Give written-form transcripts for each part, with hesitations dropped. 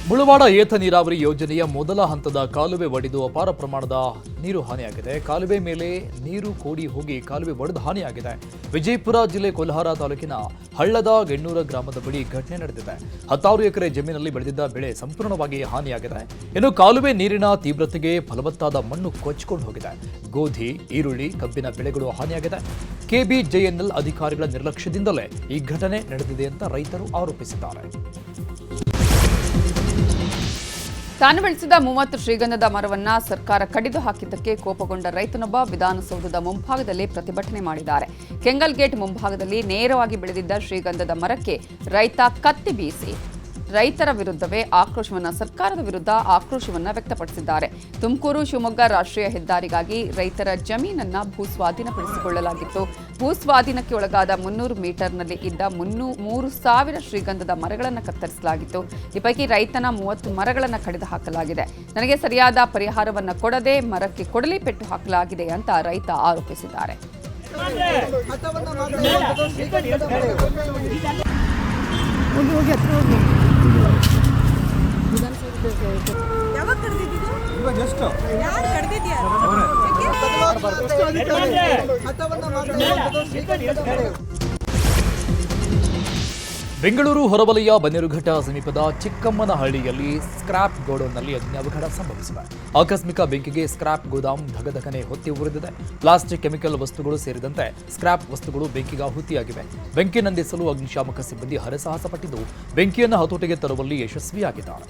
ಮುಳವಾಡ ಏತ ನೀರಾವರಿ ಯೋಜನೆಯ ಮೊದಲ ಹಂತದ ಕಾಲುವೆ ಒಡೆದು ಅಪಾರ ಪ್ರಮಾಣದ ನೀರು ಹಾನಿಯಾಗಿದೆ. ಕಾಲುವೆ ಮೇಲೆ ನೀರು ಕೋಡಿ ಹೋಗಿ ಕಾಲುವೆ ಒಡೆದು ಹಾನಿಯಾಗಿದೆ. ವಿಜಯಪುರ ಜಿಲ್ಲೆ ಕೊಲ್ಹಾರ ತಾಲೂಕಿನ ಹಳ್ಳದ ಗೆಣ್ಣೂರ ಗ್ರಾಮದ ಬಳಿ ಘಟನೆ ನಡೆದಿದೆ. 16 ಎಕರೆ ಜಮೀನಲ್ಲಿ ಬೆಳೆದಿದ್ದ ಬೆಳೆ ಸಂಪೂರ್ಣವಾಗಿ ಹಾನಿಯಾಗಿದೆ. ಇನ್ನು ಕಾಲುವೆ ನೀರಿನ ತೀವ್ರತೆಗೆ ಫಲವತ್ತಾದ ಮಣ್ಣು ಕೊಚ್ಚಿಕೊಂಡು ಹೋಗಿದೆ. ಗೋಧಿ, ಈರುಳ್ಳಿ, ಕಬ್ಬಿನ ಬೆಳೆಗಳು ಹಾನಿಯಾಗಿದೆ. ಕೆಬಿಜೆಎನ್ಎಲ್ ಅಧಿಕಾರಿಗಳ ನಿರ್ಲಕ್ಷ್ಯದಿಂದಲೇ ಈ ಘಟನೆ ನಡೆದಿದೆ ಅಂತ ರೈತರು ಆರೋಪಿಸಿದ್ದಾರೆ. ತಾನು ಬೆಳೆಸಿದ 30 ಶ್ರೀಗಂಧದ ಮರವನ್ನ ಸರ್ಕಾರ ಕಡಿದು ಹಾಕಿದ್ದಕ್ಕೆ ಕೋಪಗೊಂಡ ರೈತನೊಬ್ಬ ವಿಧಾನಸೌಧದ ಮುಂಭಾಗದಲ್ಲಿ ಪ್ರತಿಭಟನೆ ಮಾಡಿದ್ದಾರೆ. ಕೆಂಗಲ್ ಗೇಟ್ ಮುಂಭಾಗದಲ್ಲಿ ನೇರವಾಗಿ ಬೆಳೆದಿದ್ದ ಶ್ರೀಗಂಧದ ಮರಕ್ಕೆ ರೈತ ಕತ್ತಿ ಬೀಸಿ ರೈತರ ವಿರುದ್ಧವೇ ಸರ್ಕಾರದ ವಿರುದ್ಧ ಆಕ್ರೋಶವನ್ನ ವ್ಯಕ್ತಪಡಿಸಿದ್ದಾರೆ. ತುಮಕೂರು ಶಿವಮೊಗ್ಗ ರಾಷ್ಟ್ರೀಯ ಹೆದ್ದಾರಿಗಾಗಿ ರೈತರ ಜಮೀನನ್ನ ಭೂಸ್ವಾಧೀನಪಡಿಸಿಕೊಳ್ಳಲಾಗಿತ್ತು. ಭೂಸ್ವಾಧೀನಕ್ಕೆ ಒಳಗಾದ 300 ಮೀಟರ್ನಲ್ಲಿ ಇದ್ದ 3,000 ಶ್ರೀಗಂಧದ ಮರಗಳನ್ನು ಕತ್ತರಿಸಲಾಗಿತ್ತು. ಈ ಪೈಕಿ ರೈತನ 30 ಮರಗಳನ್ನು ಕಡಿದು ಹಾಕಲಾಗಿದೆ. ನನಗೆ ಸರಿಯಾದ ಪರಿಹಾರವನ್ನು ಕೊಡದೆ ಮರಕ್ಕೆ ಕೊಡಲಿ ಪೆಟ್ಟು ಹಾಕಲಾಗಿದೆ ಅಂತ ರೈತ ಆರೋಪಿಸಿದ್ದಾರೆ. ಬೆಂಗಳೂರು ಹೊರವಲಯ ಬನ್ನೇರುಘಟ್ಟ ಸಮೀಪದ ಚಿಕ್ಕಮ್ಮನಹಳ್ಳಿಯಲ್ಲಿ ಸ್ಕ್ರಾಪ್ ಗೋಡೌನ್ನಲ್ಲಿ ಅಗ್ನಿ ಅವಘಡ ಸಂಭವಿಸಿದೆ. ಆಕಸ್ಮಿಕ ಬೆಂಕಿಗೆ ಸ್ಕ್ರಾಪ್ ಗೋದಾಮ್ ಧಗಧಗನೆ ಹೊತ್ತಿ ಉರಿದಿದೆ. ಪ್ಲಾಸ್ಟಿಕ್, ಕೆಮಿಕಲ್ ವಸ್ತುಗಳು ಸೇರಿದಂತೆ ಸ್ಕ್ರಾಪ್ ವಸ್ತುಗಳು ಬೆಂಕಿಗೆ ಆಹುತಿಯಾಗಿವೆ. ಬೆಂಕಿ ನಂದಿಸಲು ಅಗ್ನಿಶಾಮಕ ಸಿಬ್ಬಂದಿ ಹರಸಾಹಸ ಪಟ್ಟಿದ್ದು ಬೆಂಕಿಯನ್ನು ಹತೋಟಿಗೆ ತರುವಲ್ಲಿ ಯಶಸ್ವಿಯಾಗಿದ್ದಾರೆ.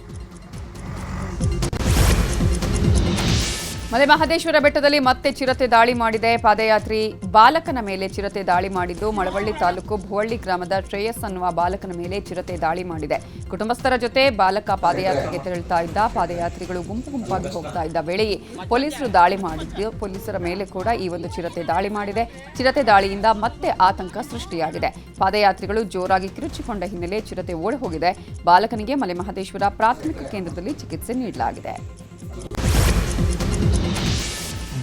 ಮಲೆಮಹದೇಶ್ವರ ಬೆಟ್ಟದಲ್ಲಿ ಮತ್ತೆ ಚಿರತೆ ದಾಳಿ ಮಾಡಿದೆ. ಪಾದಯಾತ್ರಿ ಬಾಲಕನ ಮೇಲೆ ಚಿರತೆ ದಾಳಿ ಮಾಡಿದ್ದು ಮಳವಳ್ಳಿ ತಾಲೂಕು ಭುವಳ್ಳಿ ಗ್ರಾಮದ ಶ್ರೇಯಸ್ ಅನ್ನುವ ಬಾಲಕನ ಮೇಲೆ ಚಿರತೆ ದಾಳಿ ಮಾಡಿದೆ. ಕುಟುಂಬಸ್ಥರ ಜೊತೆ ಬಾಲಕ ಪಾದಯಾತ್ರೆಗೆ ತೆರಳುತ್ತಾ ಇದ್ದ. ಪಾದಯಾತ್ರಿಗಳು ಗುಂಪಾಗಿ ಹೋಗ್ತಾ ಇದ್ದ ವೇಳೆಯೇ ಪೊಲೀಸರು ದಾಳಿ ಮಾಡಿದ್ದು ಪೊಲೀಸರ ಮೇಲೆ ಕೂಡ ಈ ಒಂದು ಚಿರತೆ ದಾಳಿ ಮಾಡಿದೆ. ಚಿರತೆ ದಾಳಿಯಿಂದ ಮತ್ತೆ ಆತಂಕ ಸೃಷ್ಟಿಯಾಗಿದೆ. ಪಾದಯಾತ್ರಿಗಳು ಜೋರಾಗಿ ಕಿರುಚಿಕೊಂಡ ಹಿನ್ನೆಲೆ ಚಿರತೆ ಓಡಿ ಹೋಗಿದೆ. ಬಾಲಕನಿಗೆ ಮಲೆಮಹದೇಶ್ವರ ಪ್ರಾಥಮಿಕ ಕೇಂದ್ರದಲ್ಲಿ ಚಿಕಿತ್ಸೆ ನೀಡಲಾಗಿದೆ.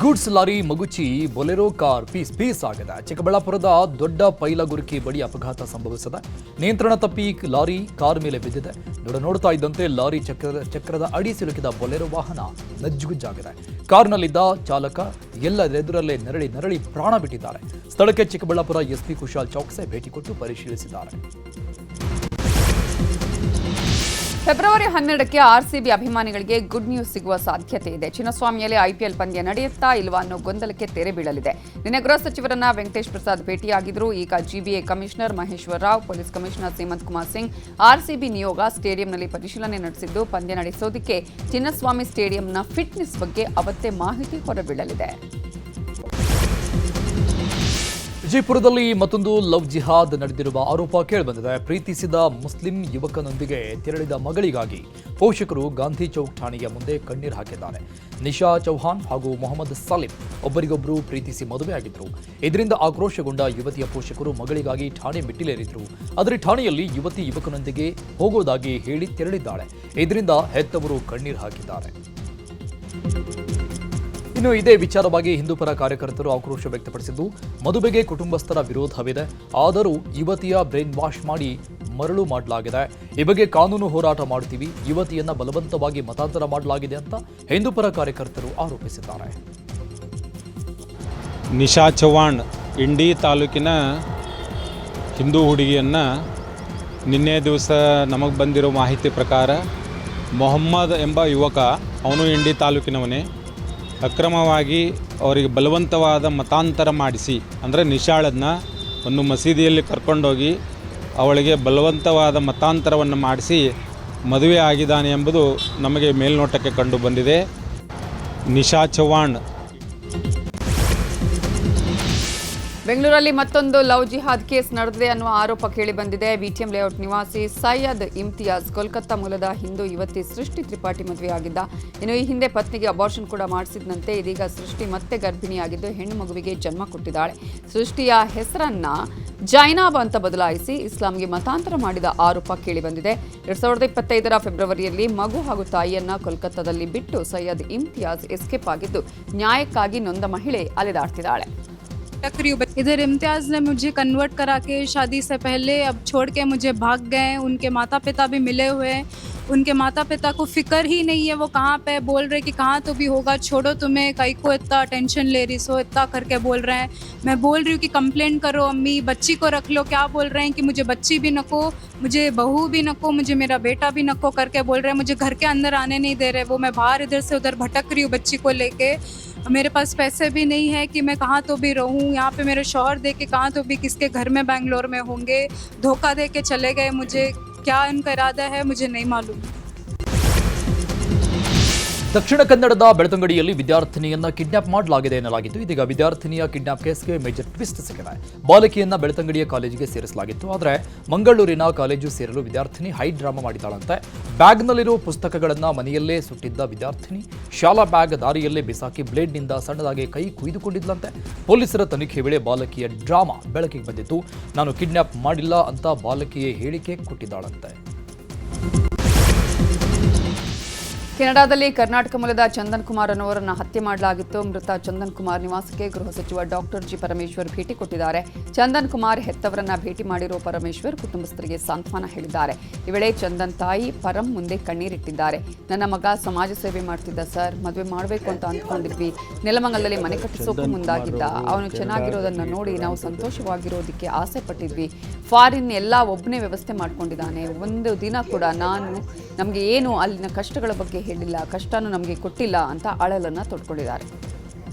ಗೂಡ್ಸ್ ಲಾರಿ ಮಗುಚಿ ಬೊಲೆರೋ ಕಾರ್ ಪೀಸ್ ಆಗಿದೆ. ಚಿಕ್ಕಬಳ್ಳಾಪುರದ ದೊಡ್ಡ ಪೈಲಗುರುಕಿ ಬಳಿ ಅಪಘಾತ ಸಂಭವಿಸಿದೆ. ನಿಯಂತ್ರಣ ತಪ್ಪಿ ಲಾರಿ ಕಾರ್ ಮೇಲೆ ಬಿದ್ದಿದೆ. ನೋಡ್ತಾ ಇದ್ದಂತೆ ಲಾರಿ ಚಕ್ರದ ಅಡಿ ಸಿಲುಕಿದ ಬೊಲೆರೋ ವಾಹನ ನಜ್ಜುಗುಜ್ಜಾಗಿದೆ. ಕಾರ್ನಲ್ಲಿದ್ದ ಚಾಲಕ ಎಲ್ಲರೆದುರಲ್ಲೇ ನರಳಿ ಪ್ರಾಣ ಬಿಟ್ಟಿದ್ದಾರೆ. ಸ್ಥಳಕ್ಕೆ ಚಿಕ್ಕಬಳ್ಳಾಪುರ ಎಸ್ಪಿ ಕುಶಾಲ್ ಚೌಕ್ಸೆ ಭೇಟಿ ಕೊಟ್ಟು ಪರಿಶೀಲಿಸಿದ್ದಾರೆ. ಫೆಬ್ರವರಿ 12ಕ್ಕೆ ಆರ್ಸಿಬಿ ಅಭಿಮಾನಿಗಳಿಗೆ ಗುಡ್ ನ್ಯೂಸ್ ಸಿಗುವ ಸಾಧ್ಯತೆ ಇದೆ. ಚಿನ್ನಸ್ವಾಮಿಯಲ್ಲಿ ಐಪಿಎಲ್ ಪಂದ್ಯ ನಡೆಯುತ್ತಾ ಇಲ್ವಾ ಅನ್ನೋ ಗೊಂದಲಕ್ಕೆ ತೆರೆ ಬೀಳಲಿದೆ. ನಿನ್ನೆ ಗೃಹ ಸಚಿವರನ್ನ ವೆಂಕಟೇಶ್ ಪ್ರಸಾದ್ ಭೇಟಿಯಾಗಿದ್ರು. ಈಗ GBA commissioner Maheshwar Rao, police commissioner Hemant Kumar Singh, RCB ನಿಯೋಗ ಸ್ಟೇಡಿಯಂನಲ್ಲಿ ಪರಿಶೀಲನೆ ನಡೆಸಿದ್ದು ಪಂದ್ಯ ನಡೆಸೋದಕ್ಕೆ ಚಿನ್ನಸ್ವಾಮಿ ಸ್ಟೇಡಿಯಂನ ಫಿಟ್ನೆಸ್ ಬಗ್ಗೆ ಅವತ್ತೇ ಮಾಹಿತಿ ಹೊರಬೀಳಲಿದೆ. ವಿಜಯಪುರದಲ್ಲಿ ಮತ್ತೊಂದು ಲವ್ ಜಿಹಾದ್ ನಡೆದಿರುವ ಆರೋಪ ಕೇಳಿಬಂದಿದೆ. ಪ್ರೀತಿಸಿದ ಮುಸ್ಲಿಂ ಯುವಕನೊಂದಿಗೆ ತೆರಳಿದ ಮಗಳಿಗಾಗಿ ಪೋಷಕರು ಗಾಂಧಿ ಚೌಕ್ ಠಾಣೆಯ ಮುಂದೆ ಕಣ್ಣೀರು ಹಾಕಿದ್ದಾರೆ. ನಿಶಾ ಚೌಹಾನ್ ಹಾಗೂ ಮೊಹಮ್ಮದ್ ಸಲೀಂ ಒಬ್ಬರಿಗೊಬ್ಬರು ಪ್ರೀತಿಸಿ ಮದುವೆಯಾಗಿದ್ದರು. ಇದರಿಂದ ಆಕ್ರೋಶಗೊಂಡ ಯುವತಿಯ ಪೋಷಕರು ಮಗಳಿಗಾಗಿ ಠಾಣೆ ಮೆಟ್ಟಿಲೇರಿದ್ರು. ಆದರೆ ಠಾಣೆಯಲ್ಲಿ ಯುವತಿ ಯುವಕನೊಂದಿಗೆ ಹೋಗೋದಾಗಿ ಹೇಳಿ ತೆರಳಿದ್ದಾಳೆ. ಇದರಿಂದ ಹೆತ್ತವರು ಕಣ್ಣೀರು ಹಾಕಿದ್ದಾರೆ. ಇನ್ನು ಇದೇ ವಿಚಾರವಾಗಿ ಹಿಂದೂಪರ ಕಾರ್ಯಕರ್ತರು ಆಕ್ರೋಶ ವ್ಯಕ್ತಪಡಿಸಿದ್ದು, ಮದುವೆಗೆ ಕುಟುಂಬಸ್ಥರ ವಿರೋಧವಿದೆ, ಆದರೂ ಯುವತಿಯ ಬ್ರೈನ್ ವಾಶ್ ಮಾಡಿ ಮರಳು ಮಾಡಲಾಗಿದೆ. ಈ ಬಗ್ಗೆ ಕಾನೂನು ಹೋರಾಟ ಮಾಡುತ್ತೀವಿ, ಯುವತಿಯನ್ನ ಬಲವಂತವಾಗಿ ಮತಾಂತರ ಮಾಡಲಾಗಿದೆ ಅಂತ ಹಿಂದೂಪರ ಕಾರ್ಯಕರ್ತರು ಆರೋಪಿಸಿದ್ದಾರೆ. ನಿಶಾ ಚೌಹಾಣ್ ಇಂಡಿ ತಾಲೂಕಿನ ಹಿಂದೂ ಹುಡುಗಿಯನ್ನು ನಿನ್ನೆ ದಿವಸ ನಮಗೆ ಬಂದಿರೋ ಮಾಹಿತಿ ಪ್ರಕಾರ ಮೊಹಮ್ಮದ್ ಎಂಬ ಯುವಕ, ಅವನು ಇಂಡಿ ತಾಲೂಕಿನವನೇ, ಅಕ್ರಮವಾಗಿ ಅವರಿಗೆ ಬಲವಂತವಾದ ಮತಾಂತರ ಮಾಡಿಸಿ, ಅಂದರೆ ನಿಶಾಳನ್ನು ಒಂದು ಮಸೀದಿಯಲ್ಲಿ ಕರ್ಕೊಂಡೋಗಿ ಅವಳಿಗೆ ಬಲವಂತವಾದ ಮತಾಂತರವನ್ನು ಮಾಡಿಸಿ ಮದುವೆ ಆಗಿದ್ದಾನೆ ಎಂಬುದು ನಮಗೆ ಮೇಲ್ನೋಟಕ್ಕೆ ಕಂಡು ಬಂದಿದೆ. ನಿಶಾ ಚೌಹಾಣ್ ಬೆಂಗಳೂರಲ್ಲಿ ಮತ್ತೊಂದು ಲವ್ ಜಿಹಾದ್ ಕೇಸ್ ನಡೆದಿದೆ ಅನ್ನುವ ಆರೋಪ ಕೇಳಿಬಂದಿದೆ. ಬಿಟಿಎಂ ಲೇಔಟ್ ನಿವಾಸಿ ಸೈಯದ್ ಇಮ್ತಿಯಾಜ್ ಕೋಲ್ಕತ್ತಾ ಮೂಲದ ಹಿಂದೂ ಯುವತಿ ಸೃಷ್ಟಿ ತ್ರಿಪಾಠಿ ಮದುವೆಯಾಗಿದ್ದ. ಇನ್ನು ಈ ಹಿಂದೆ ಪತ್ನಿಗೆ ಅಬಾರ್ಷನ್ ಕೂಡ ಮಾಡಿಸಿದಂತೆ. ಇದೀಗ ಸೃಷ್ಟಿ ಮತ್ತೆ ಗರ್ಭಿಣಿಯಾಗಿದ್ದು ಹೆಣ್ಣು ಮಗುವಿಗೆ ಜನ್ಮ ಕೊಟ್ಟಿದ್ದಾಳೆ. ಸೃಷ್ಟಿಯ ಹೆಸರನ್ನ ಜೈನಾಬ್ ಅಂತ ಬದಲಾಯಿಸಿ ಇಸ್ಲಾಂಗೆ ಮತಾಂತರ ಮಾಡಿದ ಆರೋಪ ಕೇಳಿಬಂದಿದೆ. 2025ರ ಫೆಬ್ರವರಿಯಲ್ಲಿ ಮಗು ಹಾಗೂ ತಾಯಿಯನ್ನ ಕೋಲ್ಕತ್ತಾದಲ್ಲಿ ಬಿಟ್ಟು ಸೈಯದ್ ಇಮ್ತಿಯಾಜ್ ಎಸ್ಕೇಪ್ ಆಗಿದ್ದು ನ್ಯಾಯಕ್ಕಾಗಿ ನೊಂದ ಮಹಿಳೆ ಅಲೆದಾಡ್ತಿದ್ದಾಳೆ. इधर इम्तियाज ने मुझे कन्वर्ट करा के शादी से पहले अब छोड़ के मुझे भाग गए। उनके माता पिता भी मिले हुए हैं। उनके माता पिता को फिक्र ही नहीं है, वो कहाँ पे बोल रहे कि कहाँ तो भी होगा, छोड़ो तुम्हें कहीं को इतना टेंशन ले रही सो, इतना करके बोल रहे हैं। मैं बोल रही हूँ कि कंप्लेंट करो अम्मी, बच्ची को रख लो, क्या बोल रहे हैं कि मुझे बच्ची भी नको, मुझे बहू भी नको, मुझे मेरा बेटा भी नको करके बोल रहे हैं। मुझे घर के अंदर आने नहीं दे रहे, वो मैं बाहर इधर से उधर भटक रही हूँ बच्ची को लेके। मेरे पास पैसे भी नहीं है कि मैं कहाँ तो भी रहूँ, यहाँ पे मेरे शौहर दे के कहाँ तो भी किसके घर में बेंगलोर में होंगे, धोखा दे के चले गए। मुझे क्या उनका इरादा है मुझे नहीं मालूम। ದಕ್ಷಿಣ ಕನ್ನಡದ ಬೆಳ್ತಂಗಡಿಯಲ್ಲಿ ವಿದ್ಯಾರ್ಥಿನಿಯನ್ನ ಕಿಡ್ನಾಪ್ ಮಾಡಲಾಗಿದೆ ಎನ್ನಲಾಗಿತ್ತು. ಇದೀಗ ವಿದ್ಯಾರ್ಥಿನಿಯ ಕಿಡ್ನಾಪ್ ಕೇಸ್ಗೆ ಮೇಜರ್ ಟ್ವಿಸ್ಟ್ ಸಿಕ್ಕಿದೆ. ಬಾಲಕಿಯನ್ನ ಬೆಳ್ತಂಗಡಿಯ ಕಾಲೇಜಿಗೆ ಸೇರಿಸಲಾಗಿತ್ತು. ಆದರೆ ಮಂಗಳೂರಿನ ಕಾಲೇಜು ಸೇರಲು ವಿದ್ಯಾರ್ಥಿನಿ ಹೈ ಡ್ರಾಮಾ ಮಾಡಿದ್ದಾಳಂತೆ. ಬ್ಯಾಗ್ನಲ್ಲಿರೋ ಪುಸ್ತಕಗಳನ್ನ ಮನೆಯಲ್ಲೇ ಸುಟ್ಟಿದ್ದ ವಿದ್ಯಾರ್ಥಿನಿ ಶಾಲಾ ಬ್ಯಾಗ್ ದಾರಿಯಲ್ಲೇ ಬಿಸಾಕಿ ಬ್ಲೇಡ್ನಿಂದ ಸಣ್ಣದಾಗಿ ಕೈ ಕುಯ್ದುಕೊಂಡಿದ್ಲಂತೆ. ಪೊಲೀಸರ ತನಿಖೆ ವೇಳೆ ಬಾಲಕಿಯ ಡ್ರಾಮಾ ಬೆಳಕಿಗೆ ಬಂದಿತ್ತು. ನಾನು ಕಿಡ್ನಾಪ್ ಮಾಡಿಲ್ಲ ಅಂತ ಬಾಲಕಿಯೇ ಹೇಳಿಕೆ ಕೊಟ್ಟಿದ್ದಾಳಂತೆ. ಕೆನಡಾದಲ್ಲಿ ಕರ್ನಾಟಕ ಮೂಲದ ಚಂದನ್ ಕುಮಾರ್ ಅನ್ನೋರನ್ನು ಹತ್ಯೆ ಮಾಡಲಾಗಿತ್ತು. ಮೃತ ಚಂದನ್ ಕುಮಾರ್ ನಿವಾಸಕ್ಕೆ ಗೃಹ ಸಚಿವ ಡಾಕ್ಟರ್ ಜಿ ಪರಮೇಶ್ವರ್ ಭೇಟಿ ಕೊಟ್ಟಿದ್ದಾರೆ. ಚಂದನ್ ಕುಮಾರ್ ಹೆತ್ತವರನ್ನ ಭೇಟಿ ಮಾಡಿರೋ ಪರಮೇಶ್ವರ್ ಕುಟುಂಬಸ್ಥರಿಗೆ ಸಾಂತ್ವನ ಹೇಳಿದ್ದಾರೆ. ಈ ವೇಳೆ ಚಂದನ್ ತಾಯಿ ಪರಂ ಮುಂದೆ ಕಣ್ಣೀರಿಟ್ಟಿದ್ದಾರೆ. ನನ್ನ ಮಗ ಸಮಾಜ ಸೇವೆ ಮಾಡ್ತಿದ್ದ ಸರ್, ಮದುವೆ ಮಾಡಬೇಕು ಅಂತ ಅಂದ್ಕೊಂಡಿದ್ವಿ, ನೆಲಮಂಗಲದಲ್ಲಿ ಮನೆ ಕಟ್ಟಿಸೋಕು ಮುಂದಾಗಿದ್ದ. ಅವನು ಚೆನ್ನಾಗಿರೋದನ್ನ ನೋಡಿ ನಾವು ಸಂತೋಷವಾಗಿರೋದಕ್ಕೆ ಆಸೆ ಪಟ್ಟಿದ್ವಿ. ಫಾರಿನ್ ಎಲ್ಲ ಒಬ್ಬನೇ ವ್ಯವಸ್ಥೆ ಮಾಡ್ಕೊಂಡಿದ್ದಾನೆ. ಒಂದು ದಿನ ಕೂಡ ನಮಗೆ ಏನು ಅಲ್ಲಿನ ಕಷ್ಟಗಳ ಬಗ್ಗೆ ಹೇಳಿಲ್ಲ, ಕಷ್ಟನೂ ನಮಗೆ ಕೊಟ್ಟಿಲ್ಲ ಅಂತ ಅಳಲನ್ನು ತೊಡ್ಕೊಂಡಿದ್ದಾರೆ.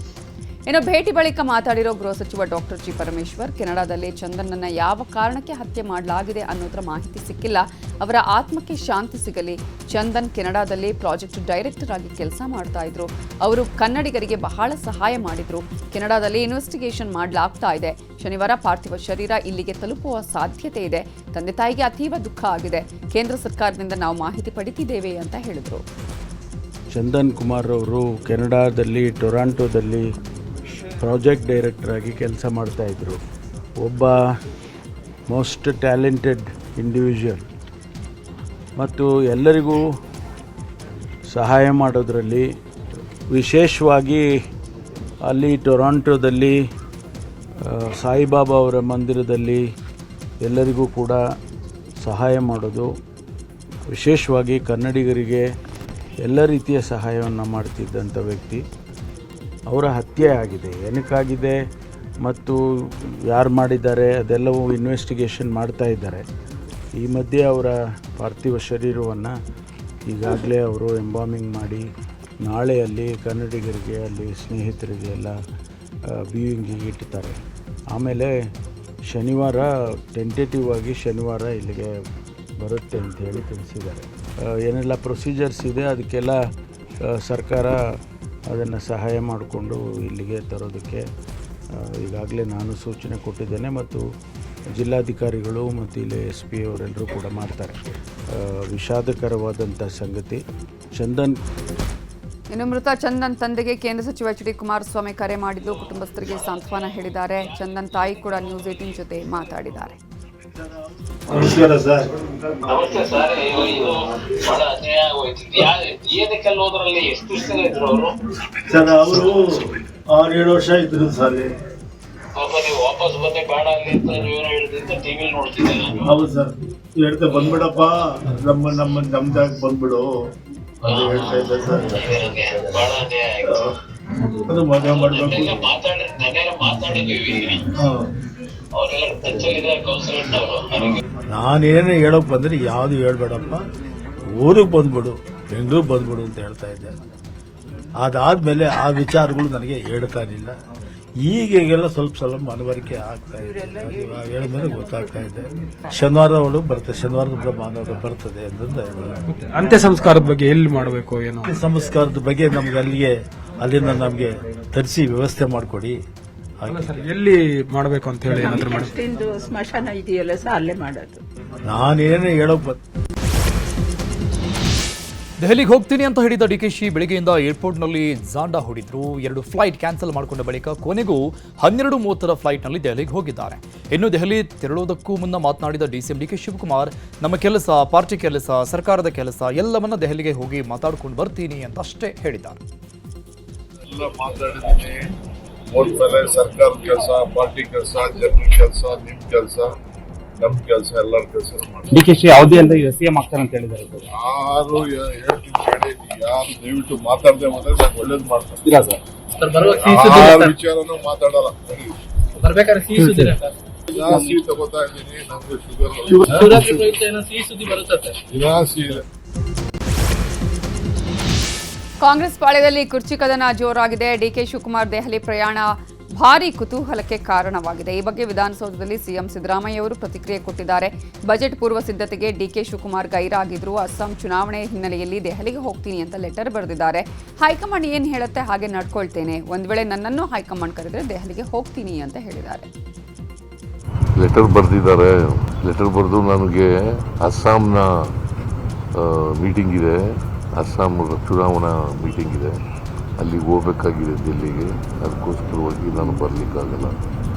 ಇನ್ನು ಭೇಟಿ ಬಳಿಕ ಮಾತಾಡಿರೋ ಗೃಹ ಸಚಿವ ಡಾಕ್ಟರ್ ಜಿ ಪರಮೇಶ್ವರ್, ಕೆನಡಾದಲ್ಲಿ ಚಂದನ್ನನ್ನ ಯಾವ ಕಾರಣಕ್ಕೆ ಹತ್ಯೆ ಮಾಡಲಾಗಿದೆ ಅನ್ನೋದರ ಮಾಹಿತಿ ಸಿಕ್ಕಿಲ್ಲ. ಅವರ ಆತ್ಮಕ್ಕೆ ಶಾಂತಿ ಸಿಗಲಿ. ಚಂದನ್ ಕೆನಡಾದಲ್ಲಿ ಪ್ರಾಜೆಕ್ಟ್ ಡೈರೆಕ್ಟರ್ ಆಗಿ ಕೆಲಸ ಮಾಡ್ತಾ ಇದ್ರು. ಅವರು ಕನ್ನಡಿಗರಿಗೆ ಬಹಳ ಸಹಾಯ ಮಾಡಿದ್ರು. ಕೆನಡಾದಲ್ಲಿ ಇನ್ವೆಸ್ಟಿಗೇಷನ್ ಮಾಡಲಾಗ್ತಾ ಇದೆ. ಶನಿವಾರ ಪಾರ್ಥಿವ ಶರೀರ ಇಲ್ಲಿಗೆ ತಲುಪುವ ಸಾಧ್ಯತೆ ಇದೆ. ತಂದೆ ತಾಯಿಗೆ ಅತೀವ ದುಃಖ ಆಗಿದೆ. ಕೇಂದ್ರ ಸರ್ಕಾರದಿಂದ ನಾವು ಮಾಹಿತಿ ಪಡಿತಿದ್ದೇವೆ ಅಂತ ಹೇಳಿದರು. ಚಂದನ್ ಕುಮಾರ್ ಅವರು ಕೆನಡಾದಲ್ಲಿ ಟೊರಾಂಟೋದಲ್ಲಿ ಪ್ರಾಜೆಕ್ಟ್ ಡೈರೆಕ್ಟರ್ ಆಗಿ ಕೆಲಸ ಮಾಡ್ತಾಯಿದ್ರು. ಒಬ್ಬ ಮೋಸ್ಟ್ ಟ್ಯಾಲೆಂಟೆಡ್ ಇಂಡಿವಿಜುವಲ್ ಮತ್ತು ಎಲ್ಲರಿಗೂ ಸಹಾಯ ಮಾಡೋದರಲ್ಲಿ, ವಿಶೇಷವಾಗಿ ಅಲ್ಲಿ ಟೊರಾಂಟೋದಲ್ಲಿ ಸಾಯಿಬಾಬಾ ಅವರ ಮಂದಿರದಲ್ಲಿ ಎಲ್ಲರಿಗೂ ಕೂಡ ಸಹಾಯ ಮಾಡೋದು, ವಿಶೇಷವಾಗಿ ಕನ್ನಡಿಗರಿಗೆ ಎಲ್ಲ ರೀತಿಯ ಸಹಾಯವನ್ನು ಮಾಡ್ತಿದ್ದಂಥ ವ್ಯಕ್ತಿ. ಅವರ ಹತ್ಯೆ ಆಗಿದೆ. ಏನಕ್ಕಾಗಿದೆ ಮತ್ತು ಯಾರು ಮಾಡಿದ್ದಾರೆ ಅದೆಲ್ಲವೂ ಇನ್ವೆಸ್ಟಿಗೇಷನ್ ಮಾಡ್ತಾ ಇದ್ದಾರೆ. ಈ ಮಧ್ಯೆ ಅವರ ಪಾರ್ಥಿವ ಶರೀರವನ್ನು ಈಗಾಗಲೇ ಅವರು ಎಂಬಾಮಿಂಗ್ ಮಾಡಿ ನಾಳೆ ಅಲ್ಲಿ ಕನ್ನಡಿಗರಿಗೆ, ಅಲ್ಲಿ ಸ್ನೇಹಿತರಿಗೆ ಎಲ್ಲ ವ್ಯೂವಿಂಗಿಗೆ ಇಟ್ಟಿದ್ದಾರೆ. ಆಮೇಲೆ ಶನಿವಾರ ಟೆಂಟೇಟಿವ್ ಆಗಿ ಶನಿವಾರ ಇಲ್ಲಿಗೆ ಬರುತ್ತೆ ಅಂತ ಹೇಳಿ ತಿಳಿಸಿದ್ದಾರೆ. ಏನೆಲ್ಲ ಪ್ರೊಸೀಜರ್ಸ್ ಇದೆ ಅದಕ್ಕೆಲ್ಲ ಸರ್ಕಾರ ಅದನ್ನು ಸಹಾಯ ಮಾಡಿಕೊಂಡು ಇಲ್ಲಿಗೆ ತರೋದಕ್ಕೆ ಈಗಾಗಲೇ ನಾನು ಸೂಚನೆ ಕೊಟ್ಟಿದ್ದೇನೆ ಮತ್ತು ಜಿಲ್ಲಾಧಿಕಾರಿಗಳು ಮತ್ತು ಇಲ್ಲಿ SP ಅವರೆಲ್ಲರೂ ಕೂಡ ಮಾಡ್ತಾರೆ. ವಿಷಾದಕರವಾದಂಥ ಸಂಗತಿ. ಚಂದನ್ ಇನ್ನು ಮೃತ ಚಂದನ್ ತಂದೆಗೆ ಕೇಂದ್ರ ಸಚಿವ HD ಕುಮಾರಸ್ವಾಮಿ ಕರೆ ಮಾಡಿದ್ದು ಕುಟುಂಬಸ್ಥರಿಗೆ ಸಾಂತ್ವನ ಹೇಳಿದ್ದಾರೆ. ಚಂದನ್ ತಾಯಿ ಕೂಡ ನ್ಯೂಸ್ 18 ಜೊತೆ ಮಾತಾಡಿದ್ದಾರೆ. ನಮಸ್ಕಾರ ಸರ್. ನಮಸ್ತೆ ಸರ್. ಇದು ಬಹಳ ಅನ್ಯಾಯ ಆಗೋಯ್ತು. ಏನಕ್ಕೆ ಹೋದ್ರಲ್ಲಿ ಎಷ್ಟು ದಿವಸ ಇದ್ರು ಅವರು? ಸರ್ ಅವರು 6-7 ವರ್ಷ ಇದ್ರು ಸರ್. ಪಾಪ ನೀವು ವಾಪಸ್ ಬಂದೆ ಬೇಡ ಅಲ್ಲಿ ಅಂತ ನೀವೇನೋ ಹೇಳಿದ್ರಿಂದ ಟಿವಿಲಿ ನೋಡ್ತಿದ್ದೆ ನಾನು. ಹೌದು ಸರ್. ಹೇಳ್ತಾ ಬಂದ್ಬಿಡಪ್ಪ, ನಮ್ದಾಗ ಬಂದ್ಬಿಡು ಅಂತ ಹೇಳ್ತಾ ಇದ್ದೆ ಸರ್. ಬಹಳ ಅನ್ಯಾಯ ಆಯ್ತು. ಅದು ಮದುವೆ ಮಾಡಬೇಕು ಮಾತಾಡಿದ್ವಿ. ಅವರೆಲ್ಲ ಟಚ್ಚಲ್ಲಿದ್ದಾರೆ ಕೌನ್ಸಿಲೆಂಟ್ ಅವರು. ನಾನೇನು ಹೇಳೋಕೆ ಬಂದರೆ ಯಾವುದು ಹೇಳ್ಬೇಡಪ್ಪ, ಊರಿಗೆ ಬಂದ್ಬಿಡು, ಬೆಂಗಳೂರು ಬಂದ್ಬಿಡು ಅಂತ ಹೇಳ್ತಾ ಇದ್ದೆ. ಅದಾದಮೇಲೆ ಆ ವಿಚಾರಗಳು ನನಗೆ ಹೇಳ್ತಾ ಇರಲಿಲ್ಲ. ಈಗೆಲ್ಲ ಸ್ವಲ್ಪ ಮನವರಿಕೆ ಆಗ್ತಾ ಇದೆ. ಹೇಳಿದ್ಮೇಲೆ ಗೊತ್ತಾಗ್ತಾ ಇದೆ. ಶನಿವಾರ ಅವಳು ಬರ್ತದೆ, ಶನಿವಾರದ ಭಾನುವಾರ ಬರ್ತದೆ ಅಂತ. ಅಂತ್ಯ ಸಂಸ್ಕಾರದ ಬಗ್ಗೆ ಎಲ್ಲಿ ಮಾಡಬೇಕು ಏನೋ, ಸಂಸ್ಕಾರದ ಬಗ್ಗೆ ನಮ್ಗೆ ಅಲ್ಲಿಂದ ನಮಗೆ ತರಿಸಿ ವ್ಯವಸ್ಥೆ ಮಾಡಿಕೊಡಿ. ಎಲ್ಲಿ ಮಾಡಬೇಕು ಅಂತ ಹೇಳಿ ಸ್ಮಶಾನ ಇದೆಯಲ್ಲ ಸರ್, ಅಲ್ಲೇ ಮಾಡೋದು. ನಾನೇನು ಹೇಳೋಕೆ ದೆಹಲಿಗೆ ಹೋಗ್ತೀನಿ ಅಂತ ಹೇಳಿದ ಡಿಕೆಶಿ ಬೆಳಗ್ಗೆಯಿಂದ ಏರ್ಪೋರ್ಟ್ನಲ್ಲಿ ಜಾಂಡಾ ಹೊಡಿದ್ರು. 2 ಫ್ಲೈಟ್ ಕ್ಯಾನ್ಸಲ್ ಮಾಡಿಕೊಂಡ ಬಳಿಕ ಕೊನೆಗೂ 12:30 ಫ್ಲೈಟ್ನಲ್ಲಿ ದೆಹಲಿಗೆ ಹೋಗಿದ್ದಾರೆ. ಇನ್ನು ದೆಹಲಿ ತೆರಳೋದಕ್ಕೂ ಮುನ್ನ ಮಾತನಾಡಿದ DCM DK ಶಿವಕುಮಾರ್, ನಮ್ಮ ಕೆಲಸ, ಪಾರ್ಟಿ ಕೆಲಸ, ಸರ್ಕಾರದ ಕೆಲಸ ಎಲ್ಲವನ್ನ ದೆಹಲಿಗೆ ಹೋಗಿ ಮಾತಾಡ್ಕೊಂಡು ಬರ್ತೀನಿ ಅಂತ ಅಷ್ಟೇ ಹೇಳಿದ್ದಾರೆ. ಸರ್ಕಾರದ ಕೆಲಸ, ಪಾರ್ಟಿ ಕೆಲಸ, ಜನರ ಕೆಲಸ, ನಿಮ್ಮ ಕೆಲಸ ನಮ್ಮ ಕೆಲಸ ಎಲ್ಲರ ಕೆಲಸ ಮಾಡ್ತಾರೆ. DK ಯಾವುದೇ ಅಲ್ಲ CM ಆಗ್ತಾರೆ ಅಂತ ಹೇಳಿದ್ದಾರೆ. ಯಾರು ಹೇಳ್ತೀನಿ ಹೇಳಿ, ಯಾರು ದಯವಿಟ್ಟು ಮಾತಾಡದೆ ಹೋದ್ರೆ ನಾನು ಒಳ್ಳೇದು ಮಾಡ್ತಾರೆ. ಇಲ್ಲ ಸರ್, ಯಾರ ವಿಚಾರನೂ ಮಾತಾಡಲ್ಲ. ಬರ್ಬೇಕಾದ್ರೆ ಸಿಹಿ ಸುದ್ದಿ ಸಿಹಿ ತಗೋತಾ ಇದ್ದೀನಿ, ನಮ್ಗೆ ಶುಗರ್ ಸಿಹಿ ಸುದ್ದಿ ಬರುತ್ತೆ. ಸಿಹಿ ಇದೆ. ಕಾಂಗ್ರೆಸ್ ಪಾಳ್ಯದಲ್ಲಿ ಕುರ್ಚಿ ಕದನ ಜೋರಾಗಿದೆ. DK ಶಿವಕುಮಾರ್ ದೆಹಲಿ ಪ್ರಯಾಣ ಭಾರೀ ಕುತೂಹಲಕ್ಕೆ ಕಾರಣವಾಗಿದೆ. ಈ ಬಗ್ಗೆ ವಿಧಾನಸೌಧದಲ್ಲಿ ಸಿಎಂ ಸಿದ್ದರಾಮಯ್ಯ ಅವರು ಪ್ರತಿಕ್ರಿಯೆ ಕೊಟ್ಟಿದ್ದಾರೆ. ಬಜೆಟ್ ಪೂರ್ವ ಸಿದ್ಧತೆಗೆ DK ಶಿವಕುಮಾರ್ ಗೈರಾಗಿದ್ರು. ಅಸ್ಸಾಂ ಚುನಾವಣೆ ಹಿನ್ನೆಲೆಯಲ್ಲಿ ದೆಹಲಿಗೆ ಹೋಗ್ತೀನಿ ಅಂತ ಲೆಟರ್ ಬರೆದಿದ್ದಾರೆ. ಹೈಕಮಾಂಡ್ ಏನು ಹೇಳುತ್ತೆ ಹಾಗೆ ನಡ್ಕೊಳ್ತೇನೆ, ಒಂದ್ ವೇಳೆ ನನ್ನನ್ನು ಹೈಕಮಾಂಡ್ ಕರೆದ್ರೆ ದೆಹಲಿಗೆ ಹೋಗ್ತೀನಿ ಅಂತ ಹೇಳಿದ್ದಾರೆ. ಲೆಟರ್ ಬರೆದಿದ್ದಾರೆ. ಲೆಟರ್ ಬರೆದು ನನಗೆ ಅಸ್ಸಾಂನ ಮೀಟಿಂಗ್ ಇದೆ, ಅಸ್ಸಾಂ ಚುನಾವಣಾ ಮೀಟಿಂಗ್ ಇದೆ, ಅಲ್ಲಿಗೆ ಹೋಗ್ಬೇಕಾಗಿದೆ ದಿಲ್ಲಿಗೆ. ಅದಕ್ಕೋಸ್ಕರವಾಗಿ ನಾನು ಬರ್ಲಿಕ್ಕಾಗಲ್ಲ.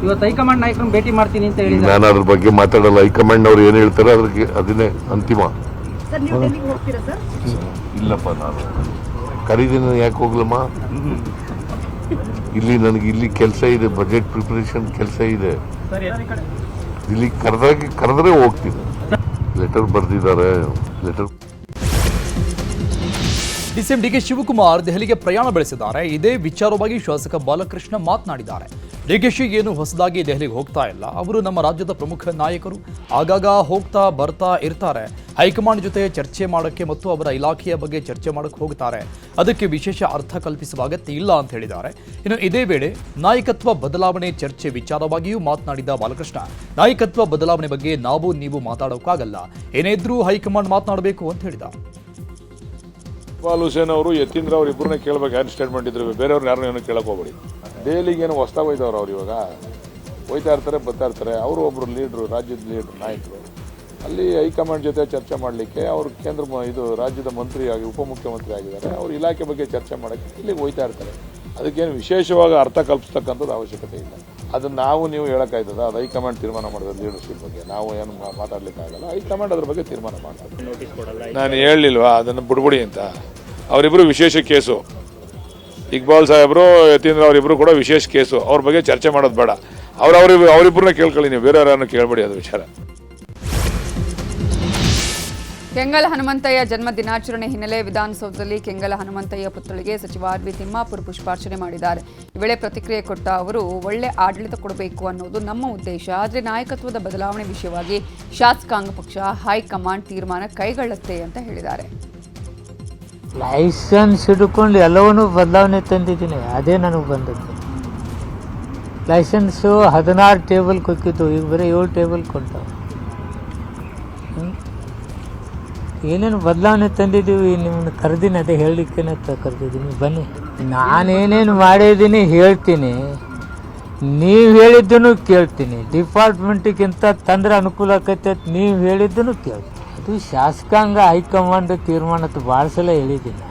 ಇವತ್ತು ಹೈಕಮಾಂಡ್ ನಾಯಕರನ್ನು ಭೇಟಿ ಮಾಡ್ತೀನಿ ಅಂತ ಹೇಳಿ ನಾನು ಅದ್ರ ಬಗ್ಗೆ ಮಾತಾಡಲ್ಲ. ಹೈಕಮಾಂಡ್ ಅವ್ರು ಏನು ಹೇಳ್ತಾರೆ ಅದಕ್ಕೆ ಅದನ್ನೇ ಅಂತಿಮ. ಇಲ್ಲಪ್ಪ, ನಾನು ಕರೀದಿನ ಯಾಕೆ ಹೋಗ್ಲಮ್ಮ? ಇಲ್ಲಿ ನನಗೆ ಇಲ್ಲಿ ಕೆಲಸ ಇದೆ, ಬಜೆಟ್ ಪ್ರಿಪರೇಷನ್ ಕೆಲಸ ಇದೆ. ಇಲ್ಲಿ ಕರೆದ್ರೆ ಹೋಗ್ತೀನಿ. ಲೆಟರ್ ಬರೆದಿದ್ದಾರೆ. ಲೆಟರ್ ಡಿಸಿಎಂ DK ಶಿವಕುಮಾರ್ ದೆಹಲಿಗೆ ಪ್ರಯಾಣ ಬೆಳೆಸಿದ್ದಾರೆ. ಇದೇ ವಿಚಾರವಾಗಿ ಶಾಸಕ ಬಾಲಕೃಷ್ಣ ಮಾತನಾಡಿದ್ದಾರೆ. DKಶಿ ಏನು ಹೊಸದಾಗಿ ದೆಹಲಿಗೆ ಹೋಗ್ತಾ ಇಲ್ಲ, ಅವರು ನಮ್ಮ ರಾಜ್ಯದ ಪ್ರಮುಖ ನಾಯಕರು, ಆಗಾಗ ಹೋಗ್ತಾ ಬರ್ತಾ ಇರ್ತಾರೆ. ಹೈಕಮಾಂಡ್ ಜೊತೆ ಚರ್ಚೆ ಮಾಡೋಕ್ಕೆ ಮತ್ತು ಅವರ ಇಲಾಖೆಯ ಬಗ್ಗೆ ಚರ್ಚೆ ಮಾಡೋಕ್ಕೆ ಹೋಗ್ತಾರೆ. ಅದಕ್ಕೆ ವಿಶೇಷ ಅರ್ಥ ಕಲ್ಪಿಸುವ ಅಗತ್ಯ ಇಲ್ಲ ಅಂತ ಹೇಳಿದ್ದಾರೆ. ಇನ್ನು ಇದೇ ವೇಳೆ ನಾಯಕತ್ವ ಬದಲಾವಣೆ ಚರ್ಚೆ ವಿಚಾರವಾಗಿಯೂ ಮಾತನಾಡಿದ ಬಾಲಕೃಷ್ಣ, ನಾಯಕತ್ವ ಬದಲಾವಣೆ ಬಗ್ಗೆ ನಾವು ನೀವು ಮಾತಾಡೋಕ್ಕಾಗಲ್ಲ, ಏನೇ ಇದ್ರೂ ಹೈಕಮಾಂಡ್ ಮಾತನಾಡಬೇಕು ಅಂತ ಹೇಳಿದ. ಇಕ್ಬಾಲ್ ಹುಸೇನ್ ಅವರು ಯತೀಂದ್ರ ಅವ್ರು ಇಬ್ಬರನ್ನೇ ಕೇಳಬೇಕು. ಏನು ಸ್ಟೇಟ್ಮೆಂಟ್ ಇದ್ರು, ಬೇರೆಯವ್ರನ್ನ ಯಾರನ್ನೂ ಏನೋ ಕೇಳಕ್ಕೆ ಹೋಗ್ಬೇಡಿ. ದೆಹಲಿಗೆ ಏನು ಹೊಸ್ದಾಗಿ ಹೋಯ್ತವ್ರು ಅವ್ರು, ಇವಾಗ ಹೋಯ್ತಾ ಇರ್ತಾರೆ, ಬರ್ತಾ ಇರ್ತಾರೆ. ಅವರು ಒಬ್ಬರು ಲೀಡ್ರು, ರಾಜ್ಯದ ಲೀಡ್ರು, ನಾಯಕರು. ಅಲ್ಲಿ ಹೈಕಮಾಂಡ್ ಜೊತೆ ಚರ್ಚೆ ಮಾಡಲಿಕ್ಕೆ ಅವರು ಇದು ರಾಜ್ಯದ ಮಂತ್ರಿ ಆಗಿ ಉಪಮುಖ್ಯಮಂತ್ರಿ ಆಗಿದ್ದಾರೆ. ಅವ್ರ ಇಲಾಖೆ ಬಗ್ಗೆ ಚರ್ಚೆ ಮಾಡೋಕ್ಕೆ ಇಲ್ಲಿಗೆ ಹೋಯ್ತಾ ಇರ್ತಾರೆ. ಅದಕ್ಕೇನು ವಿಶೇಷವಾಗಿ ಅರ್ಥ ಕಲ್ಪಿಸ್ತಕ್ಕಂಥದ್ದು ಅವಶ್ಯಕತೆ ಇಲ್ಲ. ಅದನ್ನು ನಾವು ನೀವು ಹೇಳೋಕ್ಕಾಯ್ತದ? ಅದು ಹೈಕಮಾಂಡ್ ತೀರ್ಮಾನ ಮಾಡಿದ್ರೆ ಲೀಡರ್ಶಿಪ್ ಬಗ್ಗೆ ನಾವು ಏನು ಮಾತಾಡಲಿಕ್ಕಾಗಲ್ಲ. ಹೈಕಮಾಂಡ್ ಅದ್ರ ಬಗ್ಗೆ ತೀರ್ಮಾನ ಮಾಡ್ತಾರೆ. ನಾನು ಹೇಳಲಿಲ್ವಾ ಅದನ್ನು ಬಿಡ್ಬಿಡಿ ಅಂತ? ಅವರಿಬ್ಬರು ವಿಶೇಷ ಕೇಸು. ಇಕ್ಬಾಲ್ ಸಾಹೇಬರು, ಯತೀಂದ್ರ ಅವರಿಬ್ಬರು ಕೂಡ ವಿಶೇಷ ಕೇಸು. ಅವ್ರ ಬಗ್ಗೆ ಚರ್ಚೆ ಮಾಡೋದು ಬೇಡ. ಅವರಿಬ್ಬರನ್ನ ಕೇಳ್ಕೊಳ್ಳಿ, ನೀವು ಬೇರೆ ಯಾರನ್ನು ಕೇಳಬೇಡಿ ಅದು ವಿಚಾರ. ಕೆಂಗಲ್ ಹನುಮಂತಯ್ಯ ಜನ್ಮ ದಿನಾಚರಣೆ ಹಿನ್ನೆಲೆ ವಿಧಾನಸೌಧದಲ್ಲಿ ಕೆಂಗಲ್ ಹನುಮಂತಯ್ಯ ಪುತ್ಥಳಿಗೆ ಸಚಿವ RB ತಿಮ್ಮಾಪುರ್ ಪುಷ್ಪಾರ್ಚನೆ ಮಾಡಿದ್ದಾರೆ. ಈ ವೇಳೆ ಪ್ರತಿಕ್ರಿಯೆ ಕೊಟ್ಟ ಅವರು, ಒಳ್ಳೆ ಆಡಳಿತ ಕೊಡಬೇಕು ಅನ್ನೋದು ನಮ್ಮ ಉದ್ದೇಶ, ಆದರೆ ನಾಯಕತ್ವದ ಬದಲಾವಣೆ ವಿಷಯವಾಗಿ ಶಾಸಕಾಂಗ ಪಕ್ಷ ಹೈಕಮಾಂಡ್ ತೀರ್ಮಾನ ಕೈಗೊಳ್ಳುತ್ತೆ ಅಂತ ಹೇಳಿದ್ದಾರೆ. ಲೈಸೆನ್ಸ್ ಹಿಡ್ಕೊಂಡು ಎಲ್ಲವನ್ನೂ ಬದಲಾವಣೆ ತಂದಿದ್ದೀನಿ, ಅದೇ ನನಗೆ ಬಂದದ್ದು. ಲೈಸೆನ್ಸು 16 ಟೇಬಲ್ ಕೊಕ್ಕಿತ್ತು, ಈಗ ಬರೀ 7 ಟೇಬಲ್ ಕೊಡ್ತಾವೆ. ಏನೇನು ಬದಲಾವಣೆ ತಂದಿದ್ದೀವಿ, ನಿಮ್ಮನ್ನು ಕರೆದಿನಿ, ಅದೇ ಹೇಳಲಿಕ್ಕೇನೆ ಕರೆದಿದ್ದೀನಿ. ಬನ್ನಿ, ನಾನೇನೇನು ಮಾಡಿದ್ದೀನಿ ಹೇಳ್ತೀನಿ, ನೀವು ಹೇಳಿದ್ದನ್ನು ಕೇಳ್ತೀನಿ. ಡಿಪಾರ್ಟ್ಮೆಂಟಿಗಿಂತ ತಂದ್ರೆ ಅನುಕೂಲ ಆಕೈತೆ, ನೀವು ಹೇಳಿದ್ದನ್ನು ಕೇಳ್ತೀನಿ. ಅದು ಶಾಸಕಾಂಗ ಹೈಕಮಾಂಡ್ ತೀರ್ಮಾನ ಭಾಳ ಸಲ ಹೇಳಿದ್ದೀನಿ.